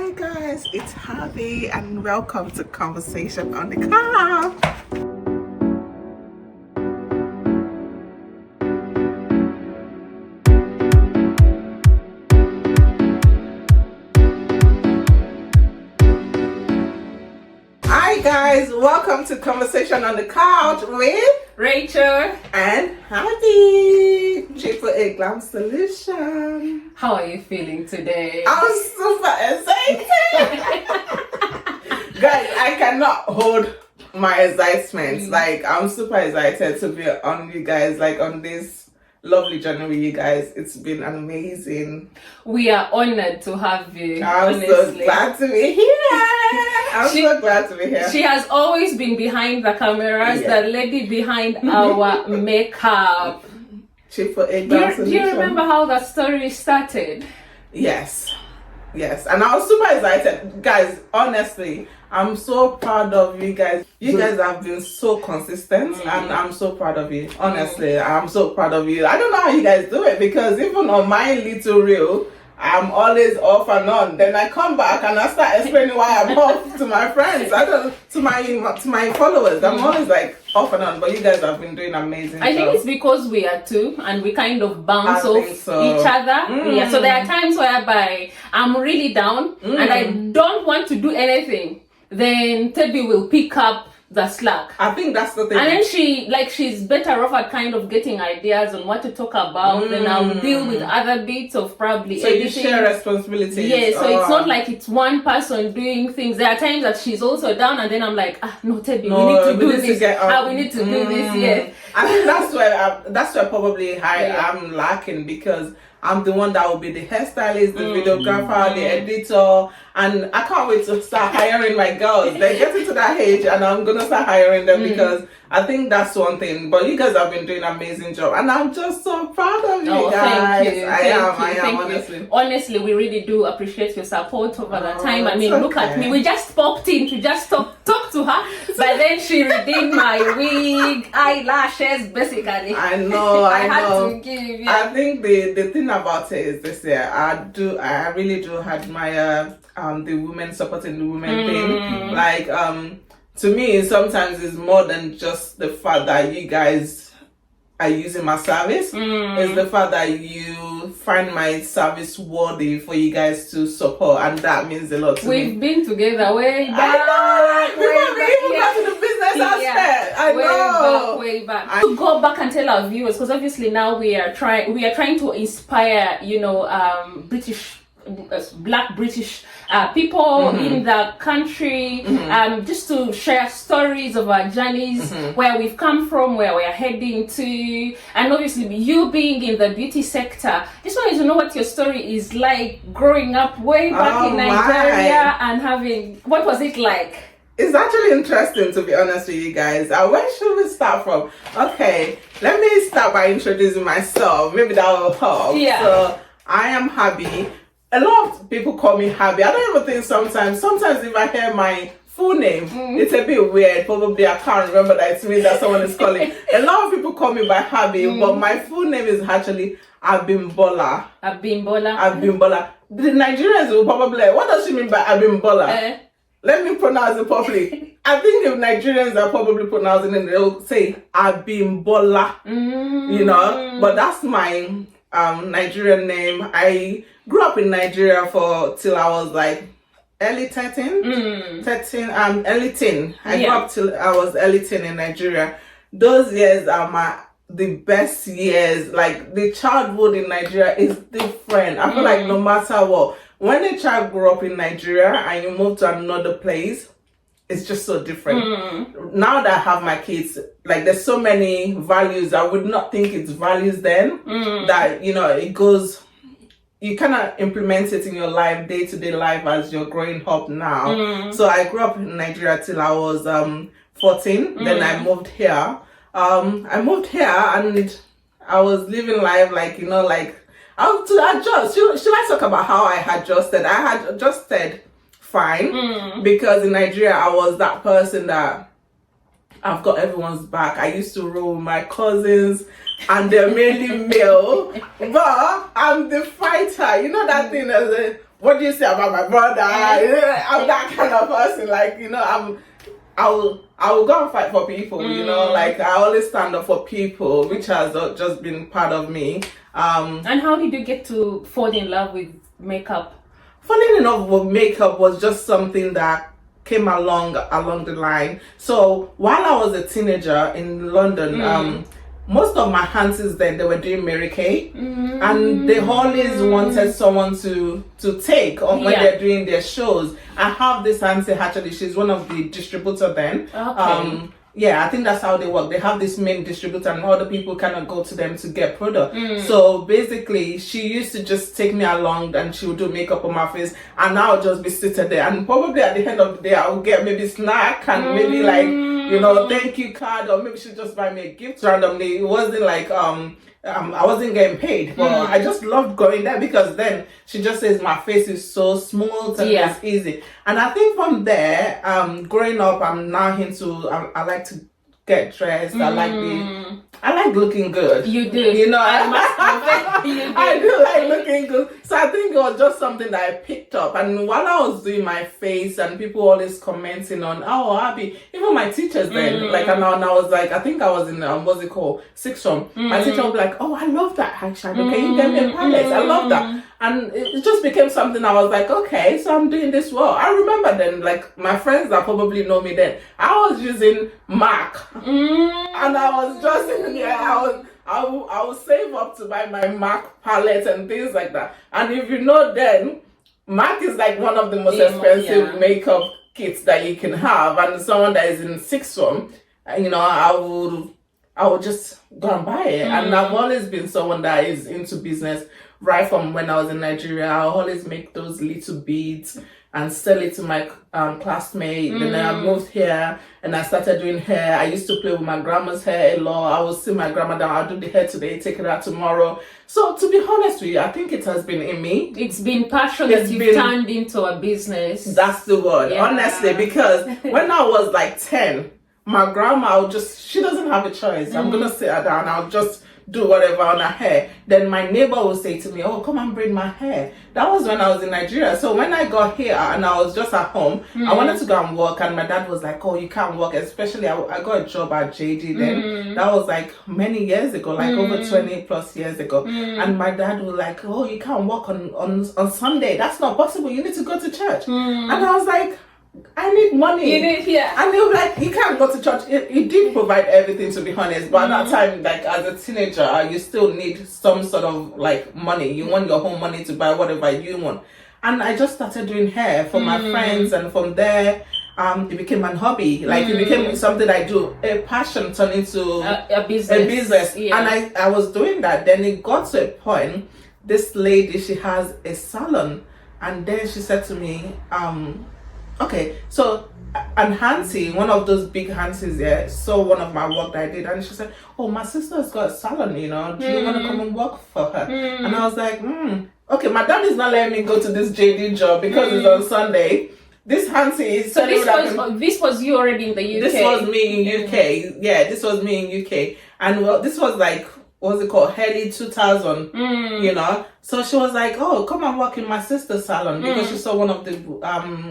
Hi guys, it's Harvey and welcome to Conversation on the Car. Hi guys, welcome to Conversation on the Couch with Rachel and Harvey. Triple A Glam Solution. How are you feeling today? I'm super excited. Guys, I cannot hold my excitement. Like, I'm super excited to be on you guys, like on this lovely journey with you guys. It's been amazing. We are honored to have you. I'm honestly. so glad to be here. So glad to be here. She has always been behind the cameras, Yeah. the lady behind our makeup. Triple A Do Glam you Solution. remember how that story started? Yes, and I was super excited, guys. Honestly, I'm so proud of you guys. You guys have been so consistent, and I'm so proud of you. Honestly, I'm so proud of you. I don't know how you guys do it, because even on my little reel, I'm always off and on. Then I come back and I start explaining why I'm off to my friends. To my followers. I'm always like off and on. But you guys have been doing amazing. I think it's because we are two and we kind of bounce I off think so. each other. Yeah. So there are times whereby I'm really down and I don't want to do anything. Then Teddy will pick up the slack. I think that's the thing. And then she's better off at kind of getting ideas on what to talk about. Then I'll deal with other bits of probably So editing. you share responsibilities. Yeah, so it's not like it's one person doing things. There are times that she's also down, and then I'm like, no, Teddy, we need to do this. We need to do this. Yeah. I think that's where probably I'm lacking, because I'm the one that will be the hairstylist, the videographer, the editor, and I can't wait to start hiring my girls. They get into that age, and I'm gonna start hiring them because I think that's one thing. But you guys have been doing an amazing job, and I'm just so proud of you guys. Thank you. I am honestly. Honestly, we really do appreciate your support over the time. I mean, it's look at okay. me. We just popped in to just talk to her, but then she redeemed my wig, eyelashes, basically. I know. I had to give you. I think the thing about it is this year, I really do admire the women supporting the women thing. Like, to me, sometimes it's more than just the fact that you guys are using my service. It's the fact that you find my service worthy for you guys to support, and that means a lot to me. We've been together way back. I know. Before we even got to the business aspect. I know. Way back. To go back and tell our viewers, because obviously now we are trying to inspire, Black British people in the country, just to share stories of our journeys, where we've come from, where we're heading to, and obviously you being in the beauty sector, just wanted to know what your story is like growing up way back in Nigeria and what was it like? It's actually interesting, to be honest with you guys. Where should we start from? Okay, let me start by introducing myself. Maybe that will help. Yeah. So I am Habi. A lot of people call me Habi. I don't even think sometimes if I hear my full name, it's a bit weird. Probably I can't remember that it's me that someone is calling. A lot of people call me by Habi, but my full name is actually Abimbola. Abimbola. The Nigerians will probably like, what does she mean by Abimbola? Let me pronounce it properly. I think if Nigerians are probably pronouncing it, they'll say Abimbola. But that's my Nigerian name. I grew up in Nigeria till I was like early 13. Early teen. I grew up till I was early teen in Nigeria. Those years are the best years. Like, the childhood in Nigeria is different. I feel like no matter what, when a child grew up in Nigeria and you move to another place, it's just so different. Now that I have my kids, like, there's so many values I would not think it's values then, that it goes, you cannot implement it in your life, day-to-day life, as you're growing up now. So I grew up in Nigeria till I was 14. Then I moved here. And I was living life like, to adjust. Should I talk about how I adjusted? I had adjusted fine, because in Nigeria I was that person that I've got everyone's back. I used to roll with my cousins, and they're mainly male, but I'm the fighter. You know that thing as a what do you say about my brother? I'm that kind of person. Like, you know, I will go and fight for people, you know, like I always stand up for people, which has just been part of me. And how did you get to fall in love with makeup? Falling in love with makeup was just something that came along the line. So while I was a teenager in London, most of my aunties then, they were doing Mary Kay, and they always wanted someone to take on when they're doing their shows. I have this auntie, actually, she's one of the distributors then. Okay. Yeah, I think that's how they work. They have this main distributor and other people kind of go to them to get product. So basically, she used to just take me along and she would do makeup on my face and I'll just be seated there. And probably at the end of the day, I'll get maybe snack and maybe like, you know, thank you card, or maybe she'll just buy me a gift randomly. It wasn't like, I wasn't getting paid, but I just loved going there because then she just says my face is so smooth and it's easy. And I think from there, growing up, I'm now into, I like to get dressed. I like looking good. You do. You know, You do. I do like looking good. So I think it was just something that I picked up. And while I was doing my face and people always commenting on, oh, Abby, even my teachers then, like, and I was like, I think I was in, what's it called, sixth form. My teacher would be like, oh, I love that eyeshadow. Can you get me a palette? I love that. And it just became something I was like, okay, so I'm doing this well. I remember then, like, my friends that probably know me then, I was using MAC. And I was just in I would save up to buy my MAC palette and things like that. And if you know then, MAC is like one of the most expensive makeup kits that you can have. And someone that is in sixth form, you know, I would just go and buy it. And I've always been someone that is into business. Right from when I was in Nigeria, I always make those little beads and sell it to my classmate. Then I moved here and I started doing hair. I used to play with my grandma's hair a lot. I would see my grandma down, I'll do the hair today, take it out tomorrow. So to be honest with you, I think it has been in me. It's been passion that you've turned into a business. That's the word, honestly, because when I was like 10, my grandma she doesn't have a choice. I'm going to sit her down, I'll just do whatever on her hair. Then my neighbor will say to me, oh, come and braid my hair. That was when I was in Nigeria. So when I got here and I was just at home, I wanted to go and work, and my dad was like, oh, you can't work. Especially I got a job at JD then. That was like many years ago, like over 20 plus years ago. And my dad was like, oh, you can't work on Sunday. That's not possible. You need to go to church. And I was like, I need money. You did, And they were like, you can't go to church. It did provide everything, to be honest. But at that time, like as a teenager, you still need some sort of like money. You want your own money to buy whatever you want. And I just started doing hair for my friends, and from there, it became an hobby. Like it became something I do. A passion turned into a business. And I was doing that. Then it got to a point. This lady, she has a salon, and then she said to me, okay, so an auntie, one of those big aunties there, saw one of my work that I did, and she said, oh, my sister's got a salon, you know, do you want to come and work for her? And I was like, okay, my dad is not letting me go to this JD job because it's on Sunday. This auntie is... So this was you already in the UK? This was me in UK. Yeah, this was me in UK. And well, this was like, what's it called, early 2000, you know. So she was like, oh, come and work in my sister's salon, because she saw one of the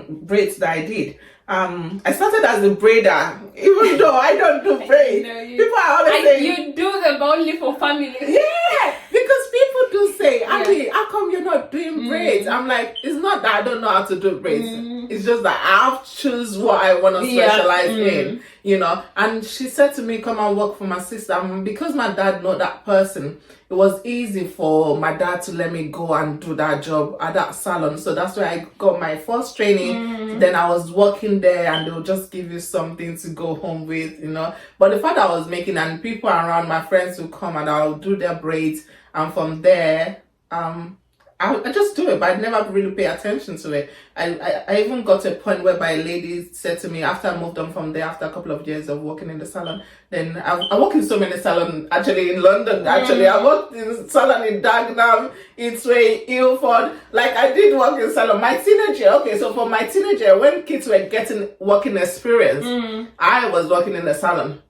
braids that I did. I started as a braider, even though I don't do braids. People are always saying, you do them only for family. Yeah, because people do say, Abby, how come you're not doing braids? I'm like, it's not that I don't know how to do braids. It's just that I have to choose what I want to specialize in, you know. And she said to me, come and work for my sister. And because my dad know that person, it was easy for my dad to let me go and do that job at that salon. So that's where I got my first training. Then I was working there, and they'll just give you something to go home with, you know. But the fact that I was making, and people around, my friends would come and I'll do their braids. And from there, I just do it, but I never really pay attention to it. I even got to a point whereby a lady said to me, after I moved on from there, after a couple of years of working in the salon, then I work in so many salons, actually in London, actually. I worked in salon in Dagenham, Itsway, Ilford. Like I did work in salon. My teenager, okay, so for my teenager, when kids were getting working experience, I was working in the salon.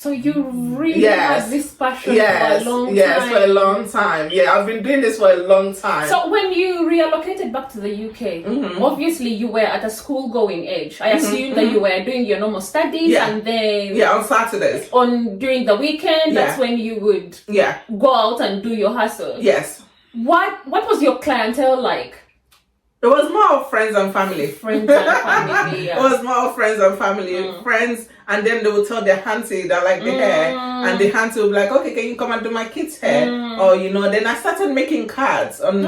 So you really had this passion for a long time. Yes, for a long time. Yeah, I've been doing this for a long time. So when you relocated back to the UK, obviously you were at a school-going age. I assume that you were doing your normal studies and then on Saturdays. During the weekend, that's when you would go out and do your hustle. Yes. What was your clientele like? It was more of friends and family. Friends and family, It was more of friends and family. Friends, and then they would tell their auntie that like the hair, and the auntie would be like, okay, can you come and do my kids' hair? Or, you know, then I started making cards on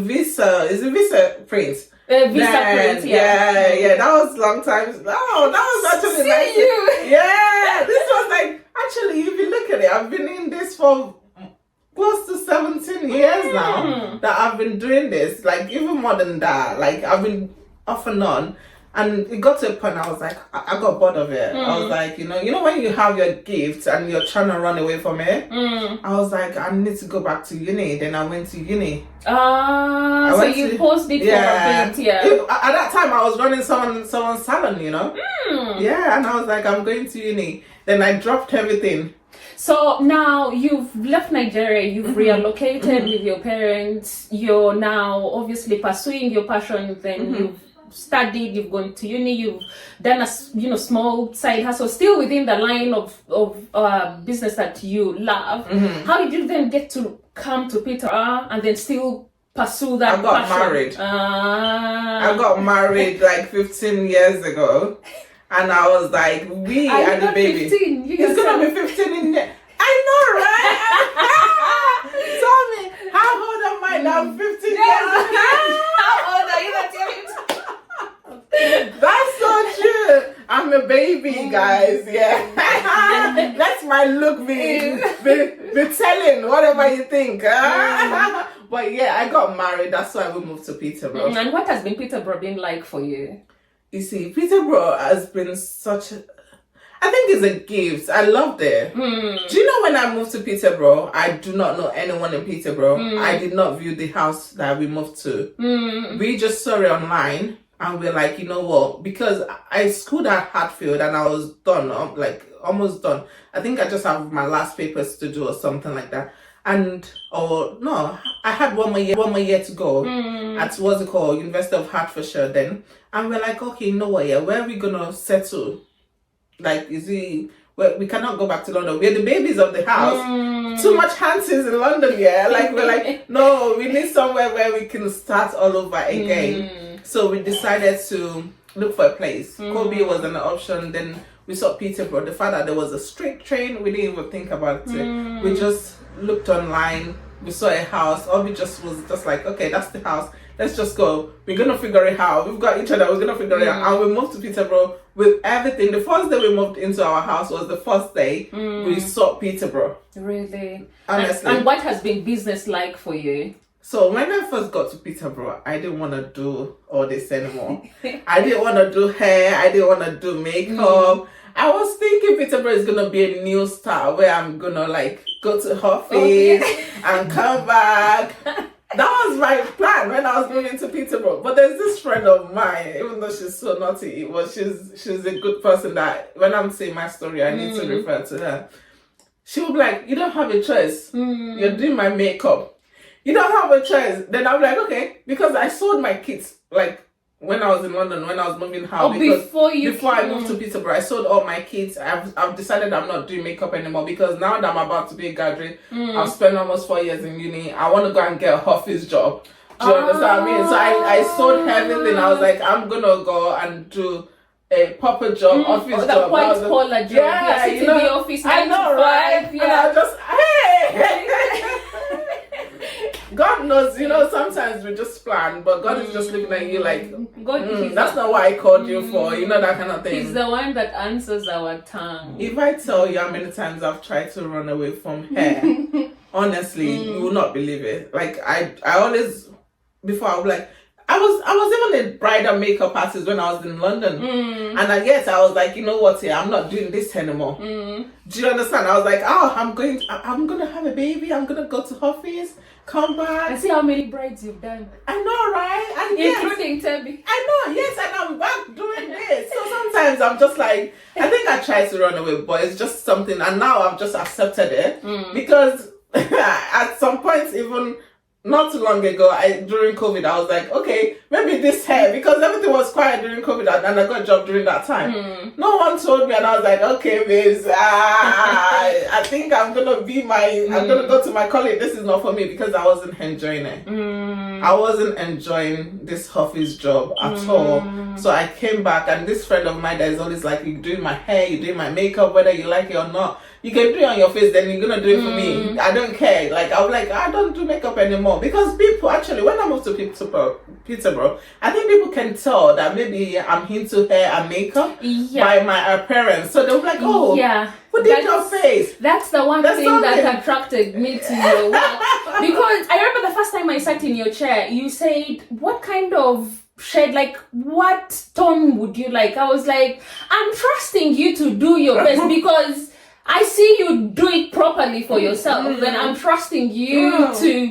Visa. Is it Visa print? Visa print, yeah. That was long time. Oh, that was actually nice. Yeah, this was like, actually, if you look at it, I've been in this for close to 17 years now that I've been doing this, like even more than that. Like I've been off and on, and it got to a point I was like, I got bored of it. I was like, you know when you have your gifts and you're trying to run away from it. I was like, I need to go back to uni. Then I went to uni. So you paused it for a bit, At that time, I was running someone's salon, you know. Yeah, and I was like, I'm going to uni. Then I dropped everything. So now you've left Nigeria, you've relocated with your parents, you're now obviously pursuing your passion, then you've studied, you've gone to uni, you've done a small side hustle, still within the line of business that you love. How did you then get to come to Peterborough and then still pursue that passion? I got married like 15 years ago. And I was like, we are the baby. 15. He's gonna be 15 in there. I know, right? Tell me, how old am I now? 15 years How old are you? That's so true. I'm a baby, guys. Yeah. That's my look be telling whatever you think. But yeah, I got married. That's why we moved to Peterborough. And what has been Peterborough been like for you? You see, Peterborough has been I think it's a gift. I loved it. Do you know when I moved to Peterborough, I do not know anyone in Peterborough. I did not view the house that we moved to. We just saw it online and we're like, you know what? Because I schooled at Hatfield and I was done, almost done. I think I just have my last papers to do or something like that. I had one more year to go at University of Hertfordshire then. And we're like, okay, you know what, where are we gonna settle? Like, we cannot go back to London. We're the babies of the house. Too much hanses in London, Like, we're like, no, we need somewhere where we can start all over again. So we decided to look for a place. Kobe was an option. Then we saw Peterborough. The fact that there was a straight train, we didn't even think about it. We just looked online. We saw a house. Or we just was just like, okay, that's the house. Let's just go. We're gonna figure it out. We've got each other. We're gonna figure it out. And we moved to Peterborough with everything. The first day we moved into our house was the first day we saw Peterborough. Really? Honestly. And what has been business like for you? So when I first got to Peterborough, I didn't want to do all this anymore. I didn't want to do hair. I didn't want to do makeup. I was thinking Peterborough is gonna be a new start where I'm gonna like go to office and come back. That was my plan when I was moving to Peterborough. But there's this friend of mine, even though she's so naughty, she's a good person that when I'm saying my story, I need to refer to her. She would be like, you don't have a choice. You're doing my makeup. You don't have a choice. Then I'm like, okay, because I sold my kits like when I was in London, when I was moving house. Before I moved to Peterborough, I sold all my kits. I've decided I'm not doing makeup anymore because now that I'm about to be a graduate, I've spent almost 4 years in uni. I want to go and get an office job. Do you understand what I mean? So I sold everything. I was like, I'm gonna go and do a proper job, office job. White collar job. Yeah, sit in the office. I know, right? Yeah. And I just, hey. God knows, sometimes we just plan, but God is just looking at you like, that's not what I called you for, that kind of thing. He's the one that answers our tongue. If I tell you how many times I've tried to run away from hair, honestly, you will not believe it. Like, I always, before I was like, I was even a bridal makeup artist when I was in London. And I was like, you know what, I'm not doing this anymore. Do you understand? I was like, I'm going to have a baby. I'm going to go to office. come back. And see how many brides you've done. I know, right? And yes, Including Tebby. I know, yes, and I'm back doing this. So sometimes I'm just like, I think I try to run away, but it's just something, and now I've just accepted it because at some point, even not too long ago, during COVID, I was like, okay, maybe this hair, because everything was quiet during COVID, and I got a job during that time. No one told me, and I was like, okay, babes, I think I'm gonna I'm gonna go to my college. This is not for me, because I wasn't enjoying it. I wasn't enjoying this office job at all. So I came back, and this friend of mine that is always like, you doing my hair, you doing my makeup, whether you like it or not. You can do it on your face, then you're gonna do it for me. I don't care. Like, I was like, I don't do makeup anymore, because people actually, when I moved to Peterborough, I think people can tell that maybe I'm into hair and makeup by my appearance. So they were like, oh, who did your face? That's the one thing that attracted me to your work. Because I remember the first time I sat in your chair, you said, what kind of shade, like what tone would you like? I was like, I'm trusting you to do your best, because I see you do it properly for yourself, and I'm trusting you to,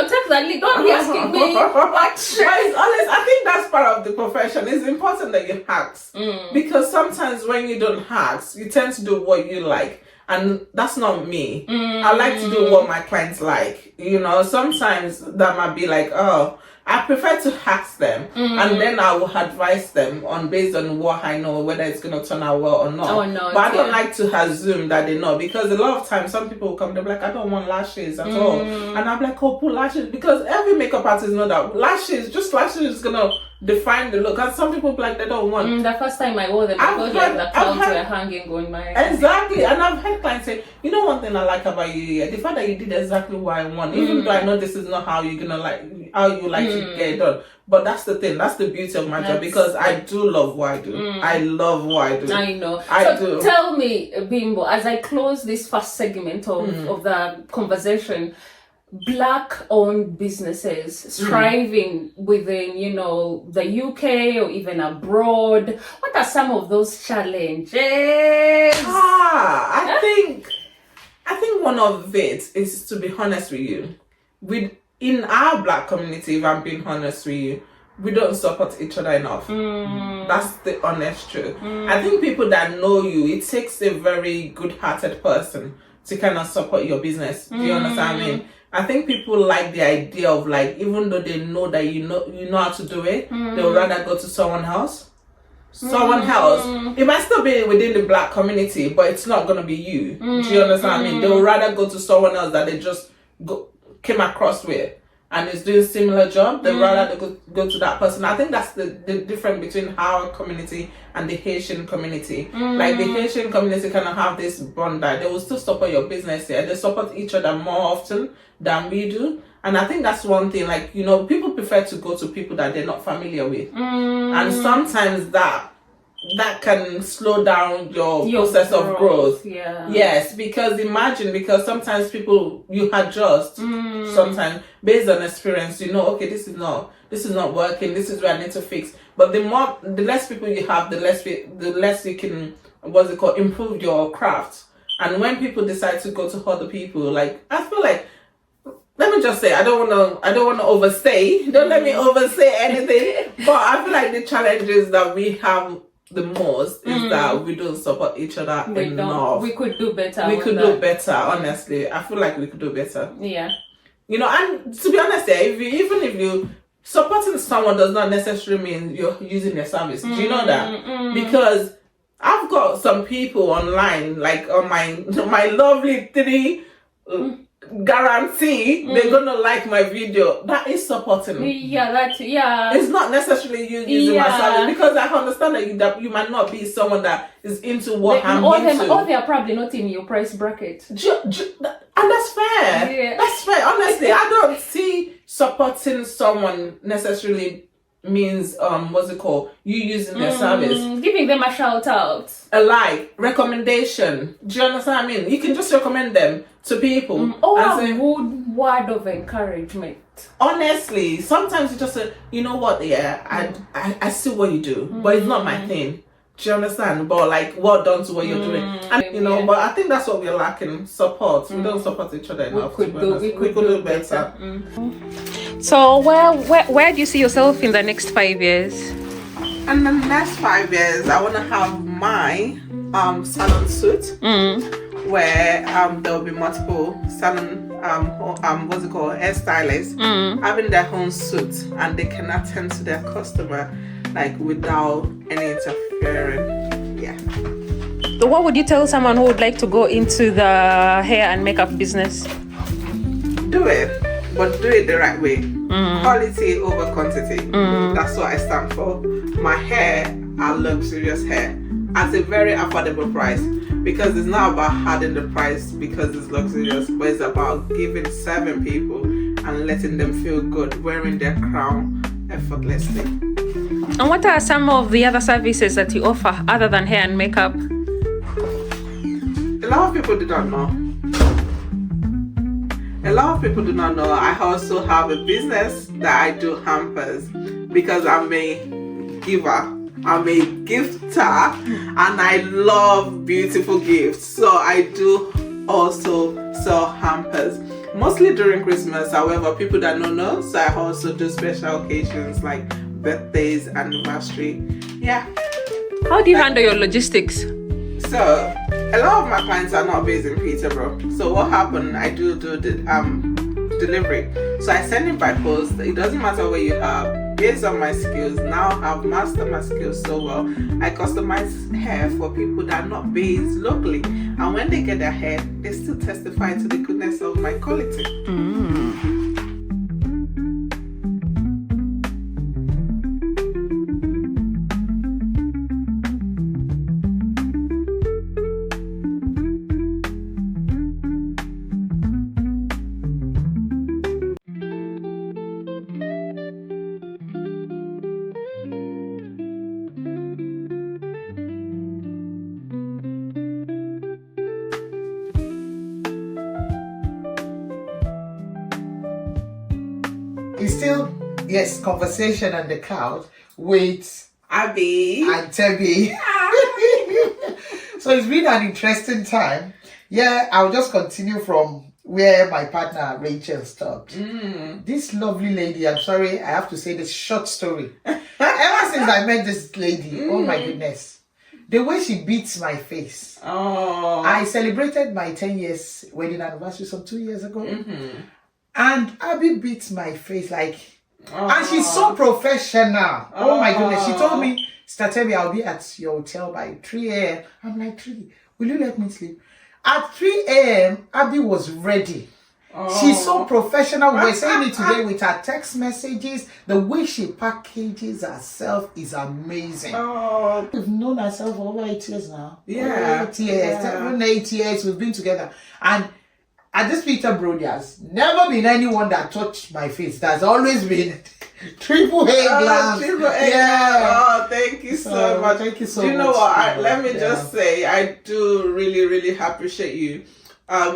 take that lead. Don't be asking me what shade. But it's honest, I think that's part of the profession. It's important that you ask, because sometimes when you don't ask, you tend to do what you like. And that's not me. I like to do what my clients like. Sometimes that might be like, oh, I prefer to ask them, and then I will advise them based on what I know, whether it's going to turn out well or not. Oh, no, but I don't like to assume that they know, because a lot of times some people will come, they're like, I don't want lashes at all. And I'm like, oh, put lashes, because every makeup artist know that lashes is going to define the look. And some people like, they don't want. The first time I wore them, I felt like the clouds were hanging on my head. Exactly. And I've had clients say, one thing I like about you, the fact that you did exactly what I want, even though I know this is not how you're gonna how you like to get it done. But that's the thing, that's the beauty of my job, because I do love what I do. I love what I do. I know. I do. Tell me, Bimbo, as I close this first segment of the conversation, Black-owned businesses striving within, the UK or even abroad. What are some of those challenges? I think one of it is, to be honest with you, in our Black community, if I'm being honest with you, we don't support each other enough. That's the honest truth. I think people that know you, it takes a very good-hearted person to kind of support your business. Do you understand what I mean? I think people like the idea of, like, even though they know that you know how to do it, they would rather go to someone else. It might still be within the Black community, but it's not going to be you. Do you understand what I mean? They would rather go to someone else that they just came across with and is doing similar job. They would rather go to that person. I think that's the difference between our community and the Haitian community. Like, the Haitian community kind of have this bond that they will still support your business here. They support each other more often than we do. And I think that's one thing, like, people prefer to go to people that they're not familiar with. And sometimes that can slow down your process of growth. Yeah. Yes, because sometimes people, you adjust sometimes based on experience, okay, this is not working, this is where I need to fix. But the less people you have, the less you can, improve your craft. And when people decide to go to other people, like, I feel like, let me just say, I don't want to overstay. Don't let me oversay anything. But I feel like the challenges that we have the most is that we don't support each other enough. We could do better. We could do better, honestly. I feel like we could do better. Yeah. And to be honest, even if you supporting someone does not necessarily mean you're using their service. Do you know that? Because I've got some people online, like on my lovely 3 guarantee they're gonna like my video. That is supporting me. It's not necessarily you using my service, because I understand that you might not be someone that is into what I'm into. Or they are probably not in your price bracket. And that's fair. Yeah. That's fair. Honestly, I don't see supporting someone necessarily means you using their service, giving them a shout out, a like, recommendation. Do you understand what I mean? You can just recommend them to people, or a good word of encouragement. Honestly, sometimes you just say, you know what, I see what you do, but it's not my thing. Do you understand? But like, well done to what you're doing. And you know, but I think that's what we're lacking, support. We don't support each other enough. We could do better. So where do you see yourself in the next 5 years? In the next 5 years, I want to have my salon suit, where there will be multiple salon what's it called, hairstylists, having their own suit, and they can attend to their customer like without any interfering. Yeah. So what would you tell someone who would like to go into the hair and makeup business? Do it, but do it the right way. Quality over quantity. That's what I stand for. My hair are luxurious hair at a very affordable price, because it's not about adding the price because it's luxurious, but it's about serving people and letting them feel good wearing their crown effortlessly. And what are some of the other services that you offer other than hair and makeup? A lot of people do not know. I also have a business that I do hampers, because I'm a giver. I'm a gifter and I love beautiful gifts. So I do also sell hampers, mostly during Christmas. However, people that don't know, so I also do special occasions like birthdays, anniversary. Yeah. How do you handle your logistics? So a lot of my clients are not based in Peterborough. So what happened, I do the delivery. So I send it by post. It doesn't matter where you are. Based on my skills, now I've mastered my skills so well. I customize hair for people that are not based locally. And when they get their hair, they still testify to the goodness of my quality. It's still, yes, conversation on the couch with Abby and Tebby. So it's been an interesting time. Yeah, I'll just continue from where my partner Rachel stopped. This lovely lady, I'm sorry, I have to say this short story. Ever since I met this lady, oh my goodness, the way she beats my face. Oh. I celebrated my 10 years wedding anniversary some 2 years ago. And Abby beats my face like, and she's so professional. Oh my goodness. She told me, Statemi, I'll be at your hotel by 3 a.m. I'm like, 3? Will you let me sleep? At 3 a.m., Abby was ready. She's so professional. We're saying it today with her text messages. The way she packages herself is amazing. We've known ourselves for over 8 years now. Yeah. 8 years, 7, 8 years we've been together. And at this Peterborough, there's never been anyone that touched my face. There's always been triple A glam. Oh, thank you so much. Thank you so much. Do you know what? Let me just say, I do really, really appreciate you.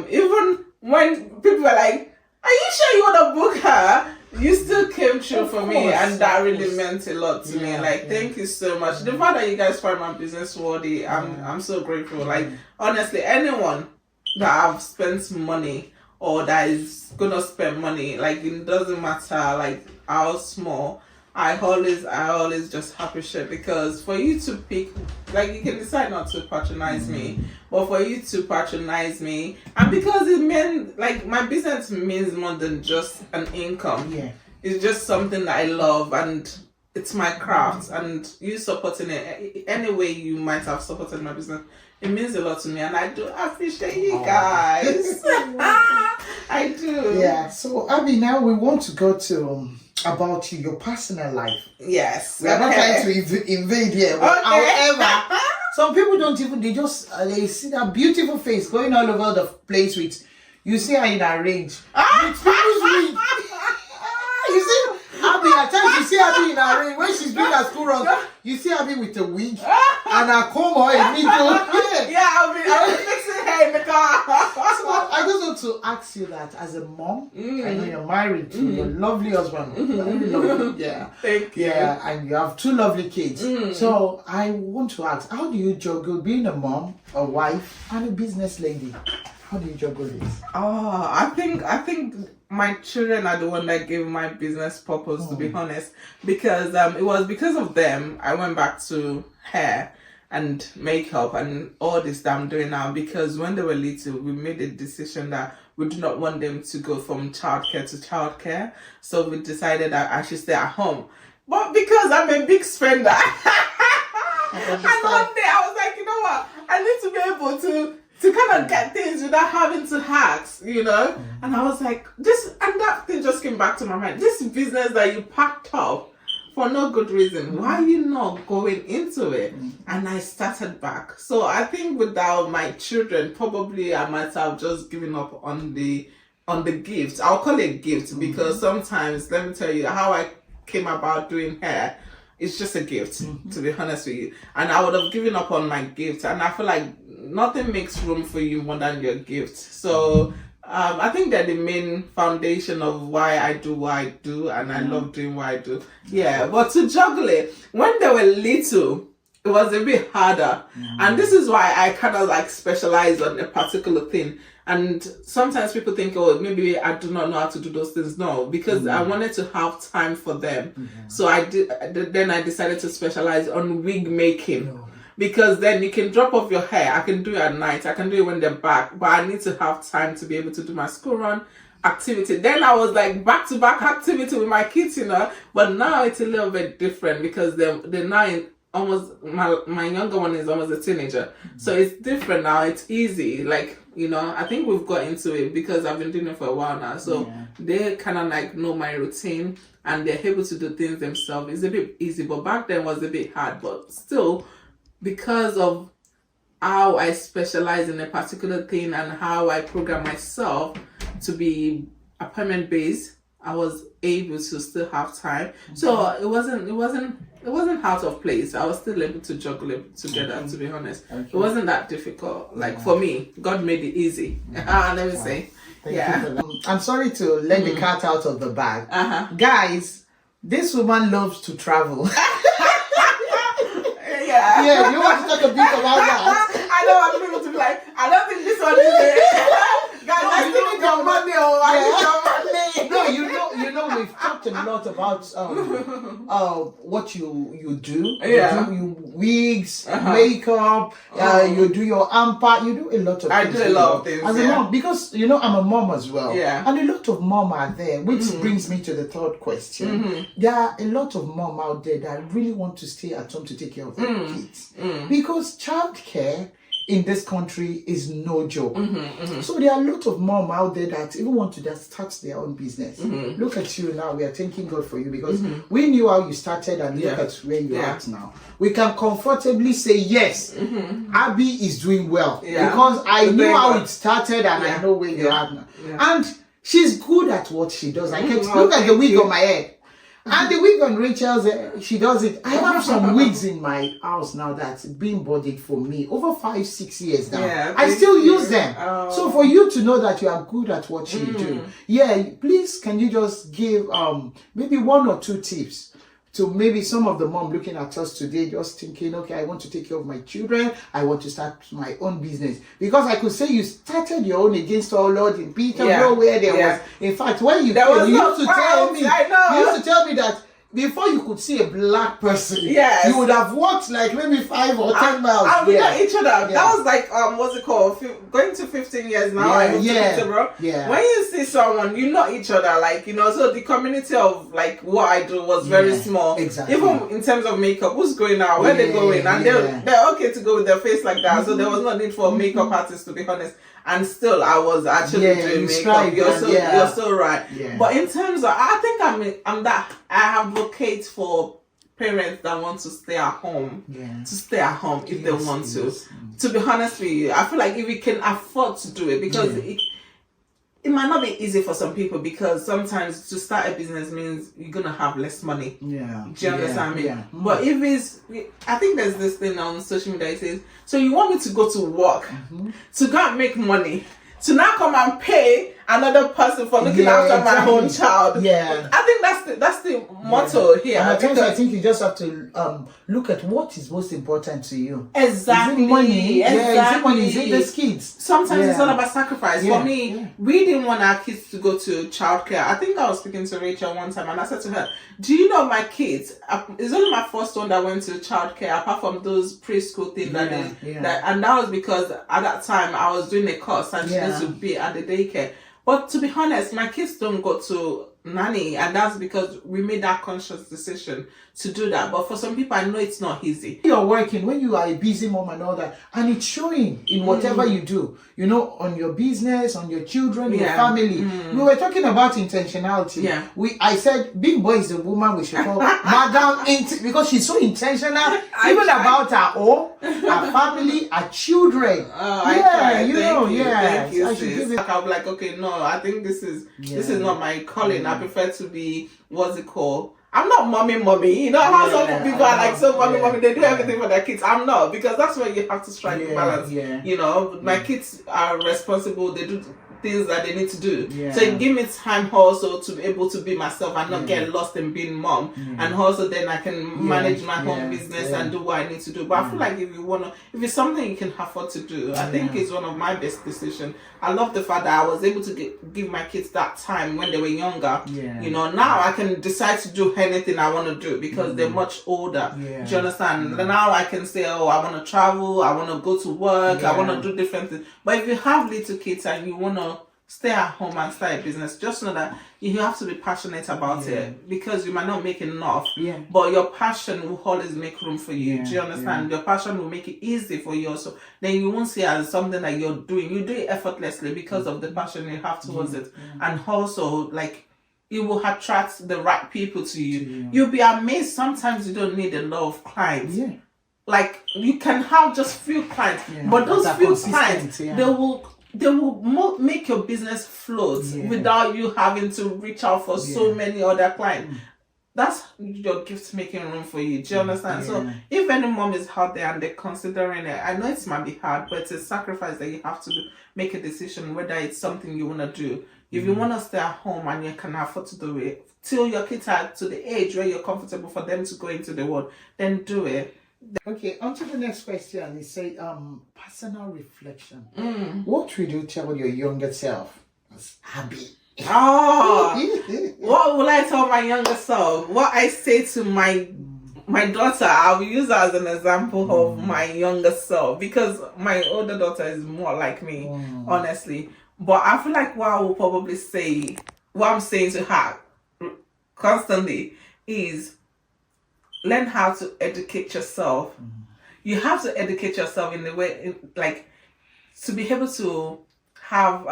Even when people are like, "Are you sure you want to book her?" You still came through for me, and that really meant a lot to me. Like, thank you so much. The fact that you guys find my business worthy, I'm so grateful. Like, honestly, anyone that I've spent money or that is gonna spend money, like, it doesn't matter like how small, I always just appreciate, because for you to pick, like, you can decide not to patronize me, but for you to patronize me, and because it meant, like, my business means more than just an income. It's just something that I love, and it's my craft, and you supporting it any way you might have supported my business, it means a lot to me, and I do appreciate you guys. I do. Yeah. So Abby, now we want to go to about you, your personal life. Yes. We are not trying to invade here. But however, some people don't even, they just they see that beautiful face going all over the place with, you see her in her range. With people's wig. You see, Abby, at times you see Abby in her range. When she's doing her school run, you see Abby with a wig and a comb or a needle. Yeah, I'll be fixing hair in the car. So I just want to ask you that as a mom, I know you're married to your lovely husband. Very lovely, yeah. Thank you. Yeah, and you have 2 lovely kids. So I want to ask, how do you juggle being a mom, a wife, and a business lady? How do you juggle this? Oh, I think my children are the one that gave my business purpose, to be honest, because it was because of them I went back to hair and makeup and all this that I'm doing now, because when they were little, we made a decision that we do not want them to go from childcare to childcare. So we decided that I should stay at home. But because I'm a big spender, and one day I was like, you know what? I need to be able to kind of get things without having to hacks, you know? And I was like, and that thing just came back to my mind. This business that you packed up for no good reason, why are you not going into it? And I started back. So I think without my children, probably I might have just given up on the gift. I'll call it gift, because sometimes, let me tell you, how I came about doing hair, it's just a gift, to be honest with you. And I would have given up on my gift. And I feel like nothing makes room for you more than your gift. So I think they're the main foundation of why I do what I do, and I love doing what I do. Yeah, but to juggle it, when they were little, it was a bit harder. And this is why I kind of like specialize on a particular thing. And sometimes people think, oh, maybe I do not know how to do those things. No, because I wanted to have time for them. So then I decided to specialize on wig making. Because then you can drop off your hair. I can do it at night. I can do it when they're back. But I need to have time to be able to do my school run activity. Then I was like back-to-back activity with my kids, you know. But now it's a little bit different, because they're now in almost, my younger one is almost a teenager. So it's different now. It's easy. Like, you know, I think we've got into it because I've been doing it for a while now. So they kind of like know my routine, and they're able to do things themselves. It's a bit easy. But back then was a bit hard. But still, because of how I specialize in a particular thing and how I program myself to be appointment based, I was able to still have time. So it wasn't out of place. I was still able to juggle it together, to be honest. It wasn't that difficult. Like for me, God made it easy. Let me say. Thank you for that. I'm sorry to let the cat out of the bag. Guys, this woman loves to travel. Yeah, you want to talk a bit about that? I don't want people to be like, I don't think this one is it. Guys, I still need your money, or I need your money. No, you know, we've talked a lot about what you do. Yeah. You wigs, makeup, you do your ampa, you do a lot of things. I do a lot of things. As a mom, because you know I'm a mom as well. Yeah. And a lot of mom are there, which brings me to the third question. There are a lot of mom out there that really want to stay at home to take care of their kids. Because childcare in this country is no joke. So there are a lot of mom out there that even want to just start their own business. Look at you now. We are thanking God for you, because we knew how you started, and look at where you are at now. We can comfortably say yes, Abby is doing well, because I knew how it started, and I know where you are now. And she's good at what she does. I can look at the wig on my head. And the wig on Rachel's, she does it. I have some wigs in my house now that's been bodied for me over 5-6 years now. Yeah, I still use them. So for you to know that you are good at what you do, please can you just give maybe 1 or 2 tips to maybe some of the mom looking at us today, just thinking, okay, I want to take care of my children, I want to start my own business. Because I could say you started your own against all Lord in Peterborough, where there was, in fact, when you used to tell me that before you could see a black person, you would have walked like maybe 5 or 10 miles. And we know each other. That was like what's it called? Going to 15 years now. I moved to Peterborough. When you see someone, you know each other. Like, you know, so the community of like what I do was very small. Exactly. Even in terms of makeup, who's going out, where they going, and they're okay to go with their face like that. So there was no need for a makeup artist, to be honest. And still, I was actually doing makeup. You're so right. But in terms of, I think I'm that I advocate for parents that want to stay at home to stay at home if they want to. To be honest with you, I feel like if we can afford to do it, because it might not be easy for some people, because sometimes to start a business means you're gonna have less money. Do you understand me? But if it's, I think there's this thing on social media that says, so you want me to go to work to go and make money to now come and pay another person for looking Yeah, after my exactly. own child. Yeah. I think that's the motto here. And at times, because- I think you just have to look at what is most important to you. Exactly. Is it money? Exactly. Yeah, is it money? Is it the kids? Sometimes it's Yeah. all about sacrifice. Yeah, For me, yeah. we didn't want our kids to go to childcare. I think I was speaking to Rachel one time and I said to her, do you know my kids? It's only my first one that went to childcare, apart from those preschool things and that was because at that time I was doing a course and she needs to be at the daycare. But to be honest, my kids don't go to nanny, and that's because we made that conscious decision to do that. But for some people, I know it's not easy. You're working, when you are a busy mom and all that, and it's showing in whatever you do, you know, on your business, on your children, your family. We were talking about intentionality. Yeah. I said, Big Boy is the woman we should call Madam because she's so intentional, even about her own, her family, her children. Thank you, I should sis. give it. I'm like, okay, no, I think this is not my calling. I prefer to be, what's it called? I'm not mommy. You know how some people are like so mommy. They do everything for their kids. I'm not, because that's where you have to strike the balance. You know, my kids are responsible. They do things that they need to do. So it give me time also to be able to be myself and not get lost in being mom. And also then I can manage my home business and do what I need to do. But I feel like if it's something you can afford to do, I think it's one of my best decisions. I love the fact that I was able to give my kids that time when they were younger. You know, now I can decide to do anything I want to do because they're much older. Do you understand? Now I can say, oh, I want to travel, I want to go to work, I want to do different things. But if you have little kids and you want to stay at home and start a business, just know that you have to be passionate about it, because you might not make enough, but your passion will always make room for you. Do you understand? Your passion will make it easy for you also. Then you won't see it as something that you're doing. You do it effortlessly because of the passion you have towards it. And also, like, it will attract the right people to you. You'll be amazed. Sometimes you don't need a lot of clients. Like, you can have just few clients, but those few clients, they will make your business float without you having to reach out for so many other clients. That's your gift making room for you. Do you understand? So if any mom is out there and they're considering it, I know it might be hard, but it's a sacrifice that you have to do. Make a decision whether it's something you want to do. If you want to stay at home and you can afford to do it till your kids are to the age where you're comfortable for them to go into the world, then do it. Okay, on to the next question. It say personal reflection. What would you tell your younger self was happy? What will I tell my younger self? What I say to my daughter, I will use her as an example of my younger self, because my older daughter is more like me, honestly. But I feel like what I will probably say, what I'm saying to her constantly is, learn how to educate yourself. You have to educate yourself in the way, like, to be able to have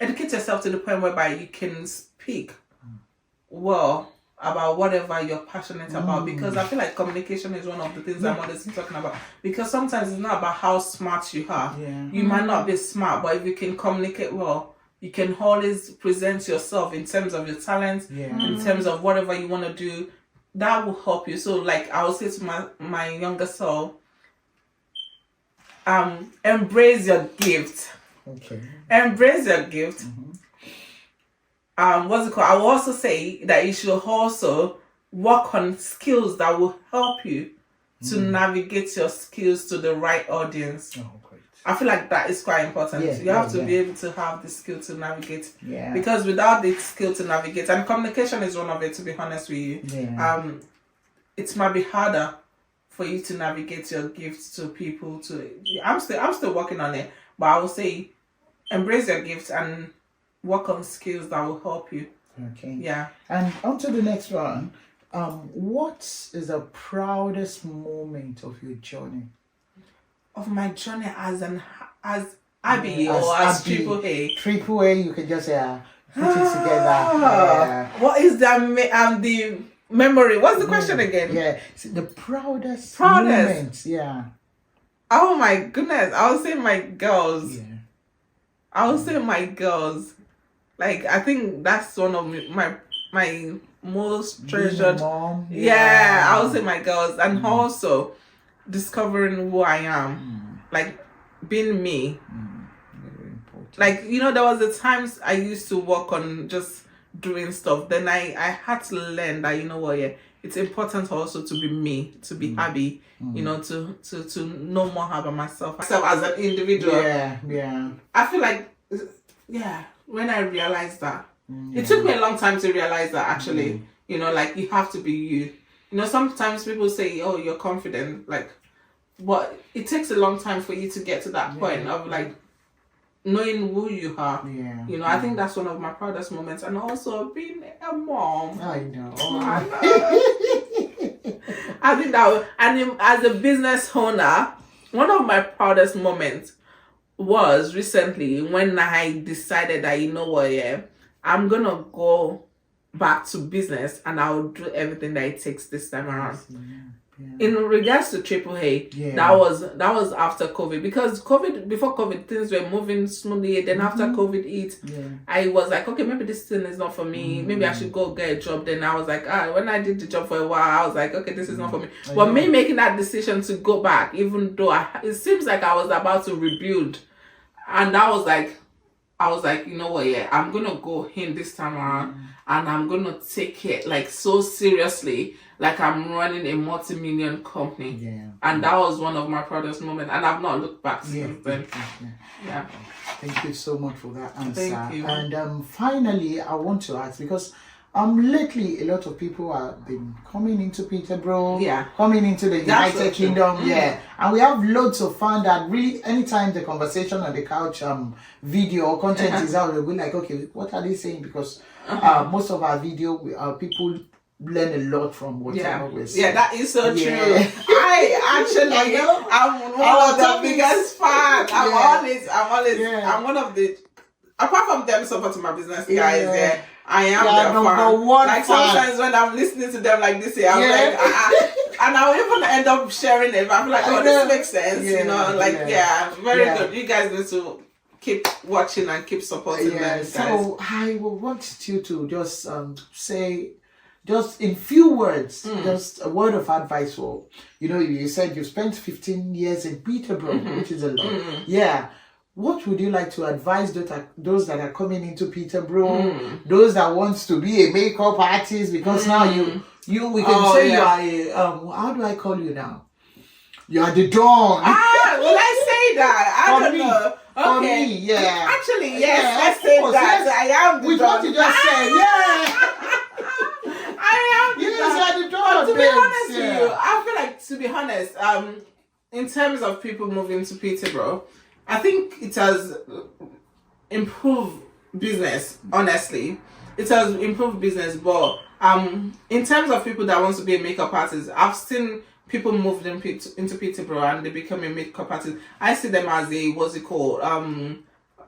educate yourself to the point whereby you can speak well about whatever you're passionate about. Because I feel like communication is one of the things I'm always talking about. Because sometimes it's not about how smart you are. You might not be smart, but if you can communicate well, you can always present yourself in terms of your talents, in terms of whatever you want to do. That will help you. So, like, I would say to my younger self, embrace your gift. Embrace your gift. What's it called? I will also say that you should also work on skills that will help you to navigate your skills to the right audience. I feel like that is quite important. You have to be able to have the skill to navigate. Because without the skill to navigate, and communication is one of it, to be honest with you, it might be harder for you to navigate your gifts to people. I'm still working on it, but I would say embrace your gifts and work on skills that will help you. And on to the next one. What is the proudest moment of your journey? Of my journey as Abby or as Triple A? Triple A, you can just put it together. What is the memory? What's the question again? The proudest moment. Oh my goodness, I would say my girls. I would say my girls. Like, I think that's one of my most treasured. I would say my girls, and also discovering who I am, like being me. Like, there was the times I used to work on just doing stuff. Then I had to learn that, yeah, it's important also to be me, to be happy, to know more about myself as an individual. Yeah. I feel like, when I realized that, it took me a long time to realize that actually, like you have to be you. Sometimes people say, oh, you're confident, like, but it takes a long time for you to get to that point of like knowing who you are. I think that's one of my proudest moments, and also being a mom. I know. I think that, and as a business owner, one of my proudest moments was recently when I decided that, I'm gonna go back to business and I'll do everything that it takes this time around. In regards to AAA, that was after COVID, because before COVID things were moving smoothly. Then after COVID hit, I was like, okay, maybe this thing is not for me. Maybe I should go get a job. Then I was like, when I did the job for a while, I was like, okay, this is not for me. But me making that decision to go back, even though it seems like I was about to rebuild, and I was like, you know what, I'm gonna go in this time around, and I'm gonna take it like so seriously, like I'm running a multi-million company. And that was one of my proudest moments, and I've not looked back since then. Thank you so much for that answer. Thank you. And finally, I want to ask, because lately a lot of people have been coming into Peterborough, coming into the United Kingdom, and we have loads of fun that really, anytime the conversation on the couch video or content is out, we're like, okay, what are they saying? Because most of our video, people learn a lot from whatever we're saying. Yeah, that is so true. I'm one of the biggest fans. I'm one of the, apart from them supporting my business guys, I am their fan. Like sometimes when I'm listening to them like this, I'm like, and I'll even end up sharing it. I'm like, oh, this makes sense, very good. You guys need to keep watching and keep supporting them, guys. So I want you to just say, just in few words, just a word of advice for, you said you spent 15 years in Peterborough, which is a lot. What would you like to advise those that are coming into Peterborough, those that wants to be a makeup artist? Because now we can say you are a, how do I call you now? You are the dawn. Will I say that? I don't know. Okay. For me, Actually, yes, let's say that. Yes. I am the with dawn. what you just said, I am the dawn. You are the dawn. To be honest with you, I feel like, to be honest, in terms of people moving to Peterborough, I think it has improved business, honestly. It has improved business, but in terms of people that want to be a makeup artist, I've seen people move into Peterborough and they become a makeup artist. I see them as a,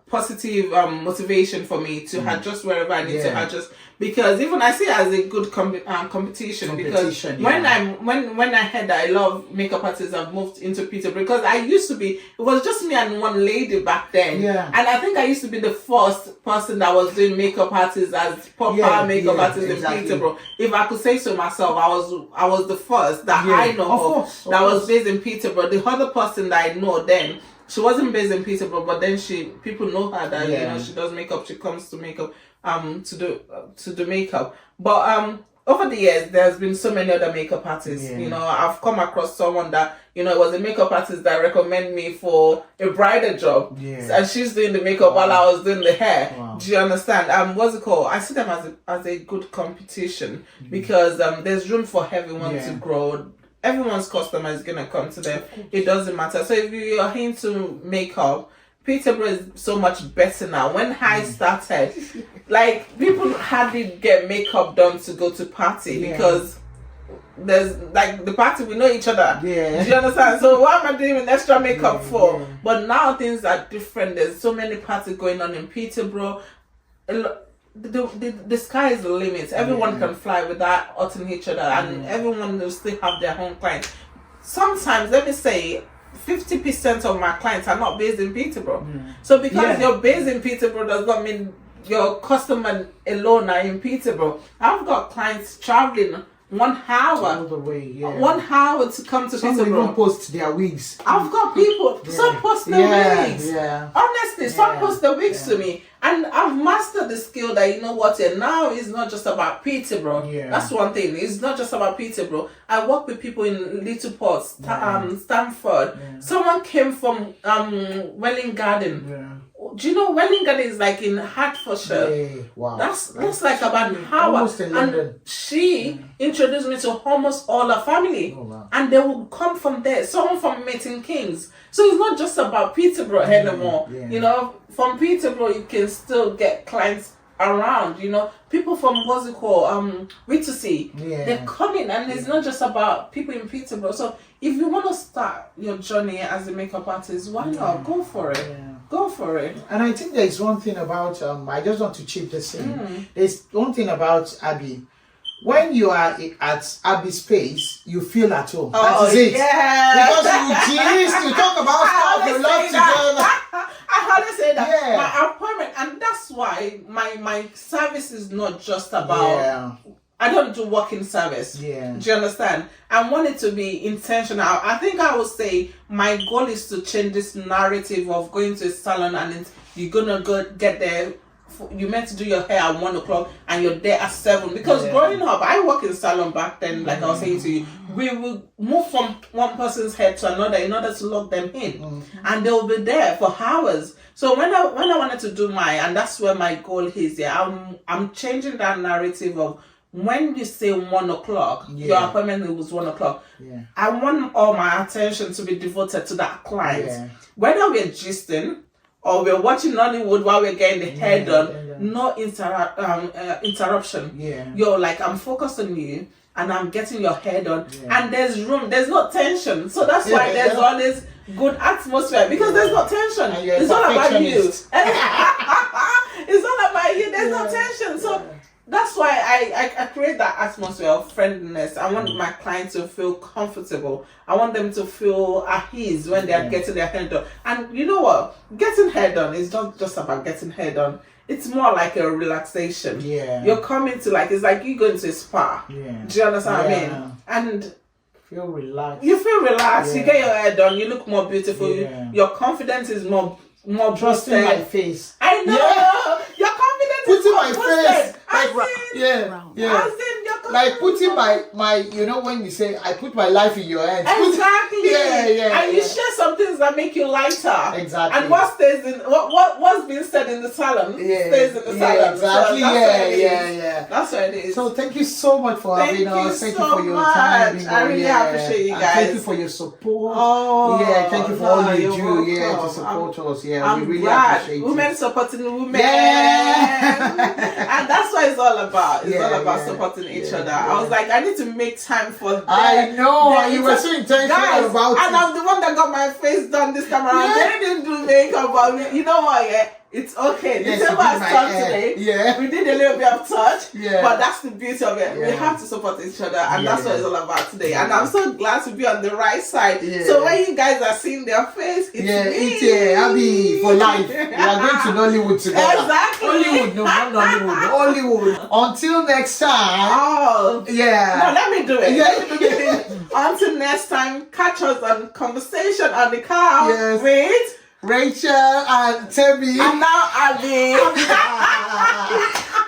positive motivation for me to adjust wherever I need to adjust, because even I see it as a good competition, because when I heard that a lot of makeup artists have moved into Peterborough, because it was just me and one lady back then, and I think I used to be the first person that was doing makeup artists as proper makeup artists in Peterborough. If I could say so myself, I was the first that I know of that was based in Peterborough. The other person that I know then, she wasn't based in Peterborough, but then people know her that she does makeup. She comes to makeup to do makeup. But over the years, there's been so many other makeup artists. I've come across someone that it was a makeup artist that recommended me for a bridal job, and she's doing the makeup while I was doing the hair. Do you understand? What's it called? I see them as a good competition, because there's room for everyone to grow. Everyone's customer is gonna come to them. It doesn't matter. So if you're into makeup, Peterborough is so much better now. When I started, like, people hardly get makeup done to go to party, because there's like the party, we know each other. Do you understand? So what am I doing with extra makeup for? But now things are different. There's so many parties going on in Peterborough. The sky is the limit. Everyone can fly without hurting each other, and everyone will still have their own clients. Sometimes, let me say, 50% of my clients are not based in Peterborough. So because you're based in Peterborough does not mean your customer alone are in Peterborough. I've got clients traveling 1 hour. All the way, yeah. 1 hour to come to Some Peterborough. even post their wigs. I've got people, some post their wigs. Yeah. Honestly, some Yeah. post their wigs to me. And I've mastered the skill that, you know what, now it's not just about Peterborough. Yeah. That's one thing. It's not just about Peterborough. I work with people in Little Port, Stamford. Yeah. Someone came from Welling Garden. Yeah. Do you know Welling Garden is like in Hertfordshire? Hey, wow. That's like about an hour. Almost in London. And she introduced me to almost all her family. Oh, wow. And they will come from there. Someone from Milton Keynes. So it's not just about Peterborough anymore. Yeah. You know, from Peterborough you can still get clients around, you know. People from what's it called? Wittersea. Yeah. They're coming, and it's not just about people in Peterborough. So if you want to start your journey as a makeup artist, why not? Go for it. Yeah. Go for it. And I think there's one thing about, I just want to chip this in. There's one thing about Abby. When you are at Abby's space, you feel at home. That is it. Yeah. Because you gist, you talk about stuff you love together. I always say that. Yeah. My appointment, and that's why my service is not just about. Yeah. I don't do walk-in service. Yeah. Do you understand? I want it to be intentional. I think I would say my goal is to change this narrative of going to a salon and you're gonna go get there. You meant to do your hair at 1 o'clock and you're there at 7. Because growing up, I worked in salon back then. Like I was saying to you, we will move from one person's head to another in order to lock them in, and they'll be there for hours. So when I wanted to do and that's where my goal is. Yeah, I'm changing that narrative of. When you say 1 o'clock, your appointment was 1 o'clock. Yeah. I want all my attention to be devoted to that client. Yeah. Whether we're gisting or we're watching Nollywood while we're getting the hair done, no interruption. Yeah. You're like, I'm focused on you and I'm getting your hair done. And there's room, there's no tension. So that's why there's always good atmosphere because there's no tension. And you're a It's all about you. perfectionist. It's all about you. There's no tension. So that's why I create that atmosphere of friendliness. I want my clients to feel comfortable. I want them to feel at ease when they are getting their hair done. And you know what? Getting hair done is not just about getting hair done. It's more like a relaxation. Yeah. You're coming to it's like you going to a spa. Yeah. Do you understand what I mean? And feel relaxed. you feel relaxed. You get your hair done. You look more beautiful. Yeah. Your confidence is more Trusting boosted. my face. I know. Yeah. Your confidence Putting is my more boosted. face. As Like, in- yeah. As in your Like confidence putting is my you know when you say I put my life in your hands. Exactly. And you yeah. share some things that make you lighter. Exactly. And what stays in what's being said in the salon stays in the salon. Exactly. So that's what it is. Yeah. That's what it is. So thank you so much for having us. Thank you so for your much. time. You know, I really appreciate you And guys. thank you for your support. Oh, yeah, thank you for all you you're do. welcome. Yeah, to support us. Yeah, I'm we really glad. appreciate Women it. supporting women. Yeah. And that's what it's all about. It's Yeah, all about yeah. supporting each Yeah, other. yeah. I was like, I need to make time for that. I know, Then you were so intentional guys, about and it. I'm the one that got my face done this time around. Yeah. They didn't do makeup, but you know what? Yeah, it's okay. Yes, The table you has did my come hair. today. Yeah. We did a little bit of touch. Yeah. But that's the beauty of it. We Yeah. have to support each other, and that's what Yeah. it's all about today. Yeah. And I'm so glad to be on the right side. Yeah. So when you guys are seeing their face, it's me. it's Abby for life. We are going to Nollywood together. Exactly. Hollywood, no, not Nollywood. Hollywood. Until next time. Oh. Yeah. No, let me do it. Yeah. Until next time, catch us on Conversation on the Car Yes. with Rachel and Temi. and now Abby.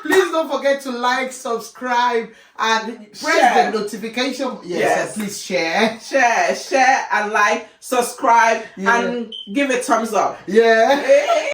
Please don't forget to like, subscribe, and press Share. the notification. Yes. Please share. Share and like, subscribe, Yeah. and give a thumbs up. Yeah.